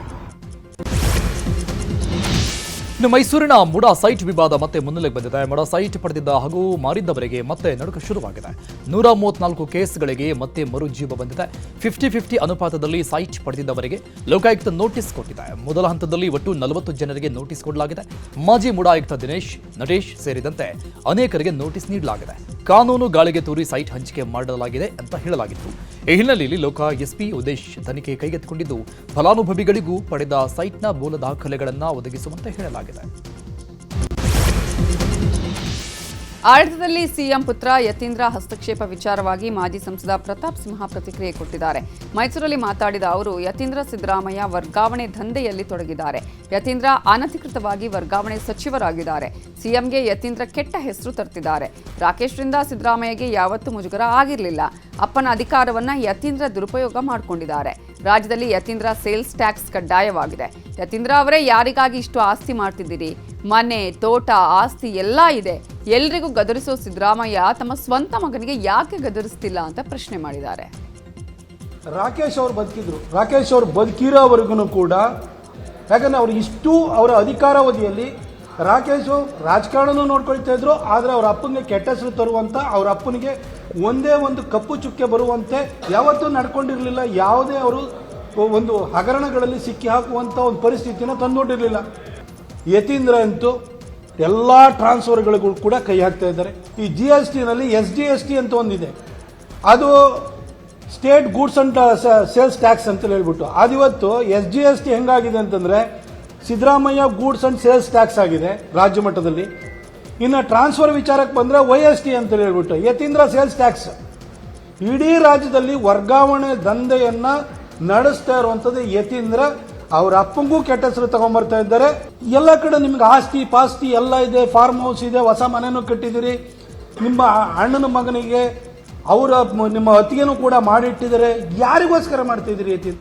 ಇನ್ನು ಮೈಸೂರಿನ ಮುಡಾ ಸೈಟ್ ವಿವಾದ ಮತ್ತೆ ಮುನ್ನೆಲೆಗೆ ಬಂದಿದೆ. ಮುಡಾ ಸೈಟ್ ಪಡೆದಿದ್ದ ಹಾಗೂ ಮಾರಿದ್ದವರಿಗೆ ಮತ್ತೆ ನಡುಕ ಶುರುವಾಗಿದೆ. 134 ಕೇಸ್ಗಳಿಗೆ ಮತ್ತೆ ಮರುಜೀವ ಬಂದಿದೆ. 50-50 ಅನುಪಾತದಲ್ಲಿ ಸೈಟ್ ಪಡೆದಿದ್ದವರಿಗೆ ಲೋಕಾಯುಕ್ತ ನೋಟಿಸ್ ಕೊಟ್ಟಿದೆ. ಮೊದಲ ಹಂತದಲ್ಲಿ ಒಟ್ಟು 40 ಜನರಿಗೆ ನೋಟಿಸ್ ಕೊಡಲಾಗಿದೆ. ಮಾಜಿ ಮುಡಾ ಆಯುಕ್ತ ದಿನೇಶ್, ನಟೇಶ್ ಸೇರಿದಂತೆ ಅನೇಕರಿಗೆ ನೋಟಿಸ್ ನೀಡಲಾಗಿದೆ. ಕಾನೂನು ಗಾಳಿಗೆ ತೂರಿ ಸೈಟ್ ಹಂಚಿಕೆ ಮಾಡಲಾಗಿದೆ ಅಂತ ಹೇಳಲಾಗಿತ್ತು. ಈ ಹಿನ್ನೆಲೆಯಲ್ಲಿ ಲೋಕ SP ಉದೇಶ್ ತನಿಖೆ ಕೈಗೆತ್ತಿಕೊಂಡಿದ್ದು, ಫಲಾನುಭವಿಗಳಿಗೂ ಪಡೆದ ಸೈಟ್ನ ಮೂಲ ದಾಖಲೆಗಳನ್ನು ಒದಗಿಸುವಂತೆ ಹೇಳಲಾಗಿದೆ. ಆಡಳಿತದಲ್ಲಿ ಸಿಎಂ ಪುತ್ರ ಯತೀಂದ್ರ ಹಸ್ತಕ್ಷೇಪ ವಿಚಾರವಾಗಿ ಮಾಜಿ ಸಂಸದ ಪ್ರತಾಪ್ ಸಿಂಹ ಪ್ರತಿಕ್ರಿಯೆ ಕೊಟ್ಟಿದ್ದಾರೆ. ಮೈಸೂರಲ್ಲಿ ಮಾತಾಡಿದ ಅವರು, ಯತೀಂದ್ರ ಸಿದ್ದರಾಮಯ್ಯ ವರ್ಗಾವಣೆ ದಂಧೆಯಲ್ಲಿ ತೊಡಗಿದ್ದಾರೆ. ಯತೀಂದ್ರ ಅನಧಿಕೃತವಾಗಿ ವರ್ಗಾವಣೆ ಸಚಿವರಾಗಿದ್ದಾರೆ. ಸಿಎಂಗೆ ಯತೀಂದ್ರ ಕೆಟ್ಟ ಹೆಸರು ತರ್ತಿದ್ದಾರೆ. ರಾಕೇಶ್ರಿಂದ ಸಿದ್ದರಾಮಯ್ಯಗೆ ಯಾವತ್ತೂ ಮುಜುಗರ ಆಗಿರಲಿಲ್ಲ. ಅಪ್ಪನ ಅಧಿಕಾರವನ್ನ ಯತೀಂದ್ರ ದುರುಪಯೋಗ ಮಾಡಿಕೊಂಡಿದ್ದಾರೆ. ರಾಜ್ಯದಲ್ಲಿ ಯತೀಂದ್ರ ಸೇಲ್ಸ್ ಟ್ಯಾಕ್ಸ್ ಕಡ್ಡಾಯವಾಗಿದೆ. ಯತೀಂದ್ರ ಅವರೇ ಯಾರಿಗಾಗಿ ಇಷ್ಟು ಆಸ್ತಿ ಮಾಡ್ತಿದ್ದೀರಿ? ಮನೆ, ತೋಟ, ಆಸ್ತಿ ಎಲ್ಲ ಇದೆ. ಎಲ್ರಿಗೂ ಗದರಿಸೋ ಸಿದ್ದರಾಮಯ್ಯ ತಮ್ಮ ಸ್ವಂತ ಮಗನಿಗೆ ಯಾಕೆ ಗದರಿಸ್ತಿಲ್ಲ ಅಂತ ಪ್ರಶ್ನೆ ಮಾಡಿದ್ದಾರೆ. ರಾಕೇಶ್ ಅವರು ಬದುಕಿದ್ರು. ರಾಕೇಶ್ ಅವರು ಬದುಕಿರೋವರೆಗೂ ಕೂಡ, ಯಾಕಂದ್ರೆ ಅವ್ರು ಇಷ್ಟು ಅವರ ಅಧಿಕಾರಾವಧಿಯಲ್ಲಿ ರಾಕೇಶ್ ರಾಜಕಾರಣನೂ ನೋಡ್ಕೊಳ್ತಾ ಇದ್ರು, ಆದರೆ ಅವ್ರ ಅಪ್ಪನಿಗೆ ಕೆಟ್ಟ ಹೆಸರು ತರುವಂಥ, ಅವ್ರ ಅಪ್ಪನಿಗೆ ಒಂದೇ ಒಂದು ಕಪ್ಪು ಚುಕ್ಕೆ ಬರುವಂತೆ ಯಾವತ್ತೂ ನಡ್ಕೊಂಡಿರಲಿಲ್ಲ. ಯಾವುದೇ ಅವರು ಒಂದು ಹಗರಣಗಳಲ್ಲಿ ಸಿಕ್ಕಿ ಹಾಕುವಂಥ ಒಂದು ಪರಿಸ್ಥಿತಿನ ತಂದುಕೊಂಡಿರಲಿಲ್ಲ. ಯತೀಂದ್ರ ಅಂತೂ ಎಲ್ಲ ಟ್ರಾನ್ಸ್ಫರ್ಗಳಿಗೂ ಕೂಡ ಕೈ ಹಾಕ್ತಾ ಇದ್ದಾರೆ. ಈ GSTನಲ್ಲಿ SGST ಅಂತ ಒಂದಿದೆ, ಅದು state goods and sales tax ಅಂತ ಹೇಳ್ಬಿಟ್ಟು ಅದಿವತ್ತು SGST ಹೆಂಗಾಗಿದೆ ಅಂತಂದ್ರೆ Siddaramaiah goods and sales tax ಆಗಿದೆ ರಾಜ್ಯ ಮಟ್ಟದಲ್ಲಿ. ಇನ್ನು ಟ್ರಾನ್ಸ್ಫರ್ ವಿಚಾರಕ್ಕೆ ಬಂದ್ರೆ YST ಅಂತ ಹೇಳ್ಬಿಟ್ಟು ಯತೀಂದ್ರ ಸೇಲ್ಸ್ ಟ್ಯಾಕ್ಸ್. ಇಡೀ ರಾಜ್ಯದಲ್ಲಿ ವರ್ಗಾವಣೆ ದಂಧೆಯನ್ನ ನಡೆಸ್ತಾ ಇರುವಂತದ್ದು ಯತೀಂದ್ರ. ಅವ್ರ ಅಪ್ಪಂಗೂ ಕೆಟ್ಟ ಹೆಸರು ತಗೊಂಡ್ಬರ್ತಾ ಇದ್ದಾರೆ. ಎಲ್ಲ ಕಡೆ ನಿಮ್ಗೆ ಆಸ್ತಿ ಪಾಸ್ತಿ ಎಲ್ಲ ಇದೆ, ಫಾರ್ಮ್ ಹೌಸ್ ಇದೆ, ಹೊಸ ಮನೆನೂ ಕಟ್ಟಿದಿರಿ, ನಿಮ್ಮ ಅಣ್ಣನ ಮಗನಿಗೆ ನಿಮ್ಮ ಅತ್ತಿಗೆನೂ ಕೂಡ ಮಾಡಿಟ್ಟಿದ್ದಾರೆ. ಯಾರಿಗೋಸ್ಕರ ಮಾಡ್ತಿದ್ದೀರಿ ಯತೀಂದ್ರ?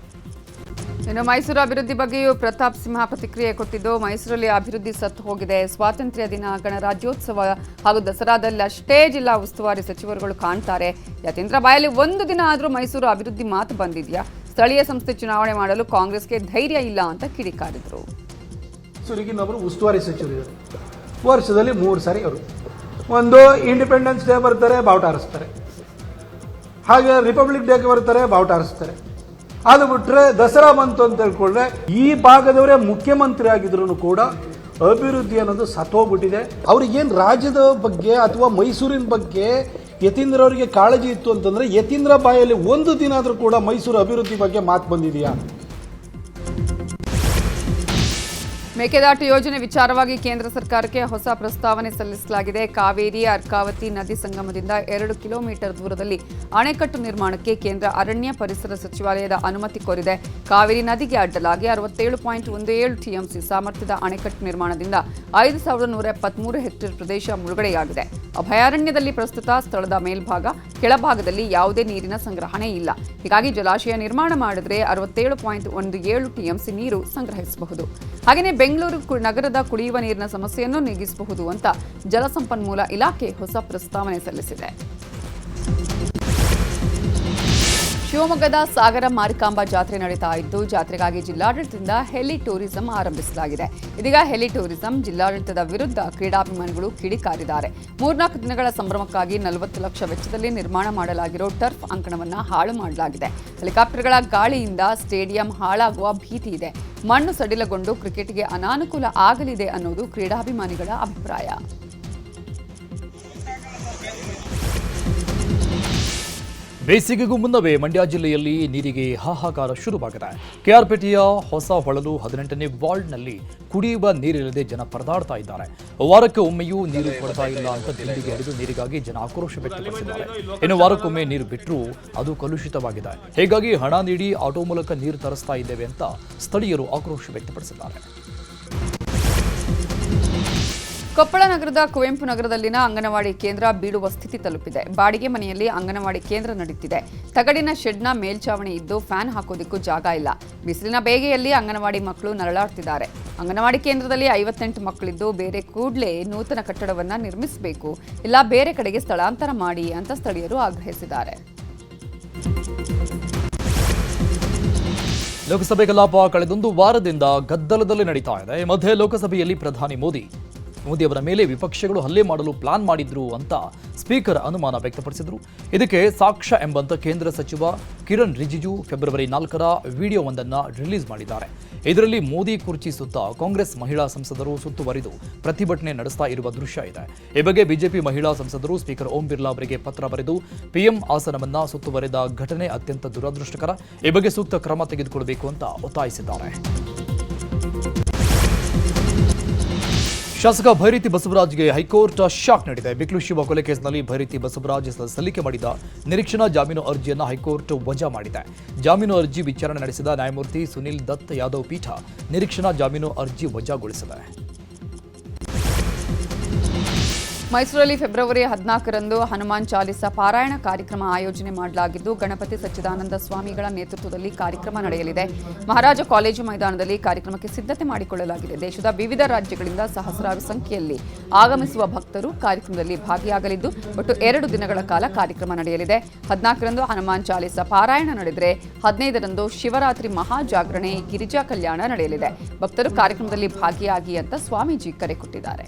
ಇನ್ನು ಮೈಸೂರು ಅಭಿವೃದ್ಧಿ ಬಗ್ಗೆಯೂ ಪ್ರತಾಪ್ ಸಿಂಹ ಪ್ರತಿಕ್ರಿಯೆ ಕೊಟ್ಟಿದ್ದು, ಮೈಸೂರಲ್ಲಿ ಅಭಿವೃದ್ಧಿ ಸತ್ತು ಹೋಗಿದೆ. ಸ್ವಾತಂತ್ರ್ಯ ದಿನ, ಗಣರಾಜ್ಯೋತ್ಸವ ಹಾಗೂ ದಸರಾದಲ್ಲಿ ಅಷ್ಟೇ ಜಿಲ್ಲಾ ಉಸ್ತುವಾರಿ ಸಚಿವರುಗಳು ಕಾಣ್ತಾರೆ. ಯತೀಂದ್ರ ಬಾಯಲ್ಲಿ ಒಂದು ದಿನ ಆದರೂ ಮೈಸೂರು ಅಭಿವೃದ್ಧಿ ಮಾತು ಬಂದಿದೆಯಾ? ಸ್ಥಳೀಯ ಸಂಸ್ಥೆ ಚುನಾವಣೆ ಮಾಡಲು ಕಾಂಗ್ರೆಸ್ಗೆ ಧೈರ್ಯ ಇಲ್ಲ ಅಂತ ಕಿಡಿಕಾರಿದ್ರು. ಮೈಸೂರಿಗಿನ್ನೊಬ್ಬರು ಉಸ್ತುವಾರಿ ಸಚಿವರು ವರ್ಷದಲ್ಲಿ 3 ಸಾರಿ ಅವರು ಒಂದು ಇಂಡಿಪೆಂಡೆನ್ಸ್ ಡೇ ಬರ್ತಾರೆ, ಬಾವುಟ ಹಾರಿಸ್ತಾರೆ. ಹಾಗೆ ರಿಪಬ್ಲಿಕ್ ಡೇಗೆ ಬರ್ತಾರೆ, ಬಾವುಟ ಹಾರಿಸ್ತಾರೆ. ಅದು ಬಿಟ್ರೆ ದಸರಾ ಬಂತು ಅಂತ ಹೇಳ್ಕೊಂಡ್ರೆ ಈ ಭಾಗದವರೇ ಮುಖ್ಯಮಂತ್ರಿ ಆಗಿದ್ರು ಕೂಡ ಅಭಿವೃದ್ಧಿ ಅನ್ನೋದು ಸತ್ತೋಗ್ಬಿಟ್ಟಿದೆ. ಅವ್ರಿಗೇನು ರಾಜ್ಯದ ಬಗ್ಗೆ ಅಥವಾ ಮೈಸೂರಿನ ಬಗ್ಗೆ ಯತೀಂದ್ರ ಅವರಿಗೆ ಕಾಳಜಿ ಇತ್ತು ಅಂತಂದ್ರೆ ಯತೀಂದ್ರ ಬಾಯಲ್ಲಿ ಒಂದು ದಿನ ಆದರೂ ಕೂಡ ಮೈಸೂರು ಅಭಿವೃದ್ಧಿ ಬಗ್ಗೆ ಮಾತು ಬಂದಿದೆಯಾ? ಮೇಕೆದಾಟು ಯೋಜನೆ ವಿಚಾರವಾಗಿ ಕೇಂದ್ರ ಸರ್ಕಾರಕ್ಕೆ ಹೊಸ ಪ್ರಸ್ತಾವನೆ ಸಲ್ಲಿಸಲಾಗಿದೆ. ಕಾವೇರಿ ಅರ್ಕಾವತಿ ನದಿ ಸಂಗಮದಿಂದ 2 ಕಿಲೋಮೀಟರ್ ದೂರದಲ್ಲಿ ಅಣೆಕಟ್ಟು ನಿರ್ಮಾಣಕ್ಕೆ ಕೇಂದ್ರ ಅರಣ್ಯ ಪರಿಸರ ಸಚಿವಾಲಯದ ಅನುಮತಿ ಕೋರಿದೆ. ಕಾವೇರಿ ನದಿಗೆ ಅಡ್ಡಲಾಗಿ 67.17 TMC ಸಾಮರ್ಥ್ಯದ ಅಣೆಕಟ್ಟು ನಿರ್ಮಾಣದಿಂದ 5173 ಹೆಕ್ಟೇರ್ ಪ್ರದೇಶ ಮುಳುಗಡೆಯಾಗಿದೆ. ಅಭಯಾರಣ್ಯದಲ್ಲಿ ಪ್ರಸ್ತುತ ಸ್ಥಳದ ಮೇಲ್ಭಾಗ ಕೆಳಭಾಗದಲ್ಲಿ ಯಾವುದೇ ನೀರಿನ ಸಂಗ್ರಹಣೆ ಇಲ್ಲ. ಹೀಗಾಗಿ ಜಲಾಶಯ ನಿರ್ಮಾಣ ಮಾಡಿದ್ರೆ 67.17 TMC ನೀರು ಸಂಗ್ರಹಿಸಬಹುದು. ಹಾಗೆಯೇ ಬೆಂಗಳೂರು ನಗರದ ಕುಡಿಯುವ ನೀರಿನ ಸಮಸ್ಯೆಯನ್ನು ನೀಗಿಸಬಹುದು ಅಂತ ಜಲಸಂಪನ್ಮೂಲ ಇಲಾಖೆ ಹೊಸ ಪ್ರಸ್ತಾವನೆ ಸಲ್ಲಿಸಿದೆ. ಶಿವಮೊಗ್ಗದ ಸಾಗರ ಮಾರಿಕಾಂಬಾ ಜಾತ್ರೆ ನಡೀತಾ ಇದ್ದು, ಜಾತ್ರೆಗಾಗಿ ಜಿಲ್ಲಾಡಳಿತದಿಂದ ಹೆಲಿ ಟೂರಿಸಂ ಆರಂಭಿಸಲಾಗಿದೆ. ಇದೀಗ ಹೆಲಿ ಟೂರಿಸಂ ಜಿಲ್ಲಾಡಳಿತದ ವಿರುದ್ಧ ಕ್ರೀಡಾಭಿಮಾನಿಗಳು ಕಿಡಿಕಾರಿದ್ದಾರೆ. 3-4 ದಿನಗಳ ಸಂಭ್ರಮಕ್ಕಾಗಿ 40 ಲಕ್ಷ ವೆಚ್ಚದಲ್ಲಿ ನಿರ್ಮಾಣ ಮಾಡಲಾಗಿರೋ ಟರ್ಫ್ ಅಂಕಣವನ್ನು ಹಾಳು ಮಾಡಲಾಗಿದೆ. ಹೆಲಿಕಾಪ್ಟರ್ಗಳ ಗಾಳಿಯಿಂದ ಸ್ಟೇಡಿಯಂ ಹಾಳಾಗುವ ಭೀತಿ ಇದೆ. ಮಣ್ಣು ಸಡಿಲಗೊಂಡು ಕ್ರಿಕೆಟ್ಗೆ ಅನಾನುಕೂಲ ಆಗಲಿದೆ ಅನ್ನೋದು ಕ್ರೀಡಾಭಿಮಾನಿಗಳ ಅಭಿಪ್ರಾಯ. ಬೇಸಿಗೆಗೂ ಮುನ್ನವೇ ಮಂಡ್ಯ ಜಿಲ್ಲೆಯಲ್ಲಿ ನೀರಿಗೆ ಹಾಹಾಕಾರ ಶುರುವಾಗಿದೆ. ಕೆಆರ್ಪೇಟೆಯ ಹೊಸ ಹೊಳಲು 18ನೇ ವಾರ್ಡ್ನಲ್ಲಿ ಕುಡಿಯುವ ನೀರಿಲ್ಲದೆ ಜನ ಪರದಾಡ್ತಾ ಇದ್ದಾರೆ. ವಾರಕ್ಕೆ ಒಮ್ಮೆಯೂ ನೀರು ಕೊಡ್ತಾ ಇಲ್ಲ ಅಂತ ದಿಂಡಿಗೆ ಹಿಡಿದು ನೀರಿಗಾಗಿ ಜನ ಆಕ್ರೋಶ ವ್ಯಕ್ತಪಡಿಸಿದ್ದಾರೆ. ಇನ್ನು ವಾರಕ್ಕೊಮ್ಮೆ ನೀರು ಬಿಟ್ಟರೂ ಅದು ಕಲುಷಿತವಾಗಿದೆ. ಹೀಗಾಗಿ ಹಣ ನೀಡಿ ಆಟೋ ಮೂಲಕ ನೀರು ತರಿಸ್ತಾ ಇದ್ದೇವೆ ಅಂತ ಸ್ಥಳೀಯರು ಆಕ್ರೋಶ ವ್ಯಕ್ತಪಡಿಸಿದ್ದಾರೆ. ಕೊಪ್ಪಳ ನಗರದ ಕುವೆಂಪು ನಗರದಲ್ಲಿನ ಅಂಗನವಾಡಿ ಕೇಂದ್ರ ಬೀಳುವ ಸ್ಥಿತಿ ತಲುಪಿದೆ. ಬಾಡಿಗೆ ಮನೆಯಲ್ಲಿ ಅಂಗನವಾಡಿ ಕೇಂದ್ರ ನಡೆಯುತ್ತಿದೆ. ತಗಡಿನ ಶೆಡ್ನ ಮೇಲ್ಛಾವಣಿ ಇದ್ದು ಫ್ಯಾನ್ ಹಾಕೋದಿಕ್ಕೂ ಜಾಗ ಇಲ್ಲ. ಬಿಸಿಲಿನ ಬೇಗೆಯಲ್ಲಿ ಅಂಗನವಾಡಿ ಮಕ್ಕಳು ನರಳಾಡ್ತಿದ್ದಾರೆ. ಅಂಗನವಾಡಿ ಕೇಂದ್ರದಲ್ಲಿ 58 ಮಕ್ಕಳಿದ್ದು ಬೇರೆ ಕೂಡಲೇ ನೂತನ ಕಟ್ಟಡವನ್ನು ನಿರ್ಮಿಸಬೇಕು, ಇಲ್ಲ ಬೇರೆ ಕಡೆಗೆ ಸ್ಥಳಾಂತರ ಮಾಡಿ ಅಂತ ಸ್ಥಳೀಯರು ಆಗ್ರಹಿಸಿದ್ದಾರೆ. ಲೋಕಸಭೆ ಕಲಾಪ ಕಳೆದೊಂದು ವಾರದಿಂದ ಗದ್ದಲದಲ್ಲಿ ನಡೀತಾ ಇದೆ. ಈ ಮಧ್ಯೆ ಲೋಕಸಭೆಯಲ್ಲಿ ಪ್ರಧಾನಿ ಮೋದಿ ಅವರ ಮೇಲೆ ವಿಪಕ್ಷಗಳು ಹಲ್ಲೆ ಮಾಡಲು ಪ್ಲಾನ್ ಮಾಡಿದ್ರು ಅಂತ ಸ್ಪೀಕರ್ ಅನುಮಾನ ವ್ಯಕ್ತಪಡಿಸಿದರು. ಇದಕ್ಕೆ ಸಾಕ್ಷ್ಯ ಎಂಬಂತ ಕೇಂದ್ರ ಸಚಿವ ಕಿರಣ್ ರಿಜಿಜು ಫೆಬ್ರವರಿ 4ರ ವಿಡಿಯೋವೊಂದನ್ನು ರಿಲೀಸ್ ಮಾಡಿದ್ದಾರೆ. ಇದರಲ್ಲಿ ಮೋದಿ ಕುರ್ಚಿ ಸುತ್ತ ಕಾಂಗ್ರೆಸ್ ಮಹಿಳಾ ಸಂಸದರು ಸುತ್ತುವರಿದು ಪ್ರತಿಭಟನೆ ನಡೆಸ್ತಾ ಇರುವ ದೃಶ್ಯ ಇದೆ. ಈ ಬಗ್ಗೆ ಬಿಜೆಪಿ ಮಹಿಳಾ ಸಂಸದರು ಸ್ಪೀಕರ್ ಓಂ ಬಿರ್ಲಾ ಅವರಿಗೆ ಪತ್ರ ಬರೆದು ಪಿಎಂ ಆಸನವನ್ನ ಸುತ್ತುವರಿದ ಘಟನೆ ಅತ್ಯಂತ ದುರದೃಷ್ಟಕರ, ಈ ಬಗ್ಗೆ ಸೂಕ್ತ ಕ್ರಮ ತೆಗೆದುಕೊಳ್ಳಬೇಕು ಅಂತ ಒತ್ತಾಯಿಸಿದ್ದಾರೆ. ಶಾಸಕ ಭೈರತಿ ಬಸವರಾಜ್ಗೆ ಹೈಕೋರ್ಟ್ ಶಾಕ್ ನೀಡಿದೆ. ಬಿಕ್ಲು ಶಿವ ಕೊಲೆ ಕೇಸ್ನಲ್ಲಿ ಭೈರತಿ ಬಸವರಾಜ್ ಸಲ್ಲಿಕೆ ಮಾಡಿದ ನಿರೀಕ್ಷಣಾ ಜಾಮೀನು ಅರ್ಜಿಯನ್ನು ಹೈಕೋರ್ಟ್ ವಜಾ ಮಾಡಿದೆ. ಜಾಮೀನು ಅರ್ಜಿ ವಿಚಾರಣೆ ನಡೆಸಿದ ನ್ಯಾಯಮೂರ್ತಿ ಸುನಿಲ್ ದತ್ ಯಾದವ್ ಪೀಠ ನಿರೀಕ್ಷಣಾ ಜಾಮೀನು ಅರ್ಜಿ ವಜಾಗೊಳಿಸಿದೆ. ಮೈಸೂರಲ್ಲಿ ಫೆಬ್ರವರಿ 14ರಂದು ಹನುಮಾನ್ ಚಾಲಿಸಾ ಪಾರಾಯಣ ಕಾರ್ಯಕ್ರಮ ಆಯೋಜನೆ ಮಾಡಲಾಗಿದ್ದು, ಗಣಪತಿ ಸಚ್ಚಿದಾನಂದ ಸ್ವಾಮಿಗಳ ನೇತೃತ್ವದಲ್ಲಿ ಕಾರ್ಯಕ್ರಮ ನಡೆಯಲಿದೆ. ಮಹಾರಾಜ ಕಾಲೇಜು ಮೈದಾನದಲ್ಲಿ ಕಾರ್ಯಕ್ರಮಕ್ಕೆ ಸಿದ್ಧತೆ ಮಾಡಿಕೊಳ್ಳಲಾಗಿದೆ. ದೇಶದ ವಿವಿಧ ರಾಜ್ಯಗಳಿಂದ ಸಹಸ್ರಾರು ಸಂಖ್ಯೆಯಲ್ಲಿ ಆಗಮಿಸುವ ಭಕ್ತರು ಕಾರ್ಯಕ್ರಮದಲ್ಲಿ ಭಾಗಿಯಾಗಲಿದ್ದು, ಒಟ್ಟು 2 ದಿನಗಳ ಕಾಲ ಕಾರ್ಯಕ್ರಮ ನಡೆಯಲಿದೆ. 14ರಂದು ಹನುಮಾನ್ ಚಾಲಿಸಾ ಪಾರಾಯಣ ನಡೆದರೆ 15ರಂದು ಶಿವರಾತ್ರಿ ಮಹಾಜಾಗರಣೆ, ಗಿರಿಜಾ ಕಲ್ಯಾಣ ನಡೆಯಲಿದೆ. ಭಕ್ತರು ಕಾರ್ಯಕ್ರಮದಲ್ಲಿ ಭಾಗಿಯಾಗಿ ಅಂತ ಸ್ವಾಮೀಜಿ ಕರೆ ಕೊಟ್ಟಿದ್ದಾರೆ.